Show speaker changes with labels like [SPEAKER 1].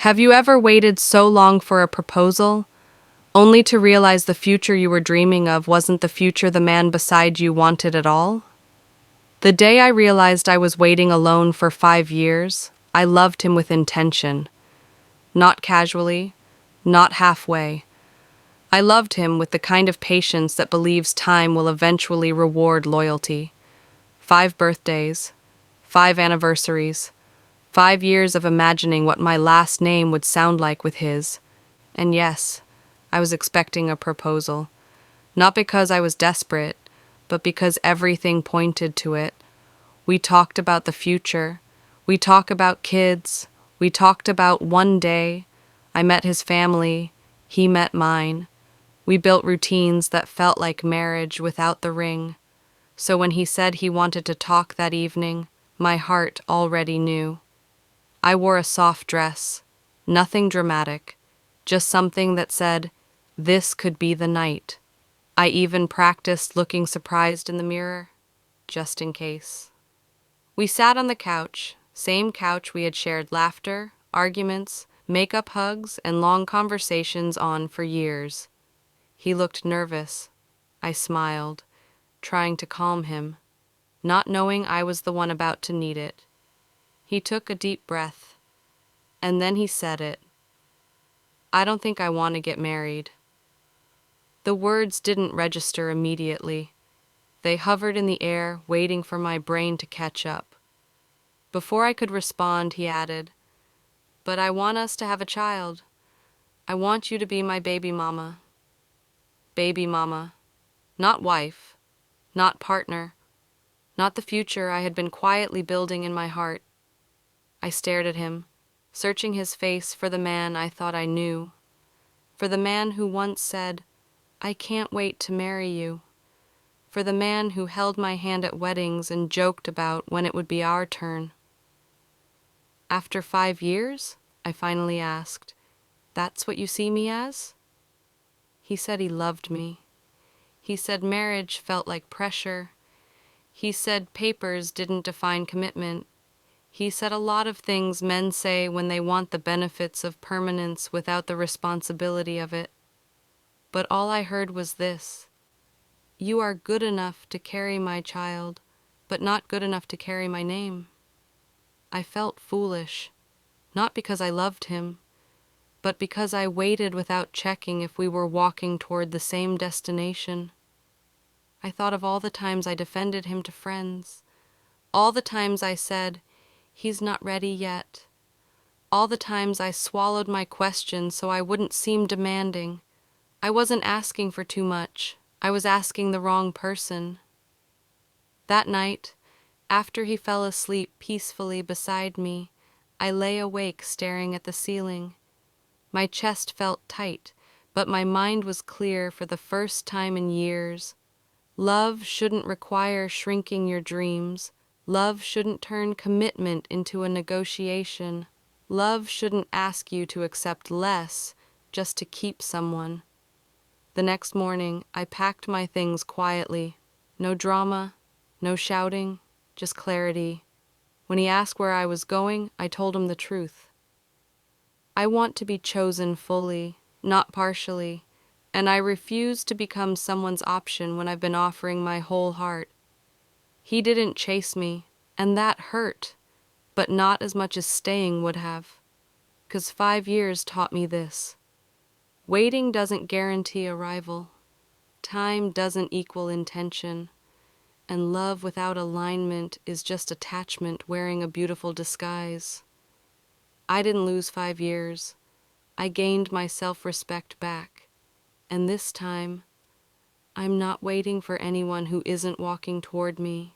[SPEAKER 1] Have you ever waited so long for a proposal, only to realize the future you were dreaming of wasn't the future the man beside you wanted at all? The day I realized I was waiting alone for 5 years, I loved him with intention. Not casually, not halfway. I loved him with the kind of patience that believes time will eventually reward loyalty. 5 birthdays, 5 anniversaries, 5 years of imagining what my last name would sound like with his. And yes, I was expecting a proposal. Not because I was desperate, but because everything pointed to it. We talked about the future. We talked about kids. We talked about one day. I met his family. He met mine. We built routines that felt like marriage without the ring. So when he said he wanted to talk that evening, my heart already knew. I wore a soft dress, nothing dramatic, just something that said, "This could be the night." I even practiced looking surprised in the mirror, just in case. We sat on the couch, same couch we had shared laughter, arguments, makeup hugs, and long conversations on for years. He looked nervous. I smiled, trying to calm him, not knowing I was the one about to need it. He took a deep breath, and then he said it. "I don't think I want to get married." The words didn't register immediately. They hovered in the air, waiting for my brain to catch up. Before I could respond, he added, "But I want us to have a child. I want you to be my baby mama." Baby mama. Not wife. Not partner. Not the future I had been quietly building in my heart. I stared at him, searching his face for the man I thought I knew. For the man who once said, "I can't wait to marry you." For the man who held my hand at weddings and joked about when it would be our turn. "After 5 years?" I finally asked. "That's what you see me as?" He said he loved me. He said marriage felt like pressure. He said papers didn't define commitment. He said a lot of things men say when they want the benefits of permanence without the responsibility of it. But all I heard was this: "You are good enough to carry my child, but not good enough to carry my name." I felt foolish, not because I loved him, but because I waited without checking if we were walking toward the same destination. I thought of all the times I defended him to friends, all the times I said, "He's not ready yet," all the times I swallowed my questions so I wouldn't seem demanding. I wasn't asking for too much. I was asking the wrong person. That night, after he fell asleep peacefully beside me, I lay awake staring at the ceiling. My chest felt tight, but my mind was clear for the first time in years. Love shouldn't require shrinking your dreams. Love shouldn't turn commitment into a negotiation. Love shouldn't ask you to accept less just to keep someone. The next morning, I packed my things quietly. No drama, no shouting, just clarity. When he asked where I was going, I told him the truth. I want to be chosen fully, not partially, and I refuse to become someone's option when I've been offering my whole heart. He didn't chase me, and that hurt, but not as much as staying would have. 'Cause 5 years taught me this: waiting doesn't guarantee arrival. Time doesn't equal intention. And love without alignment is just attachment wearing a beautiful disguise. I didn't lose 5 years. I gained my self-respect back. And this time, I'm not waiting for anyone who isn't walking toward me.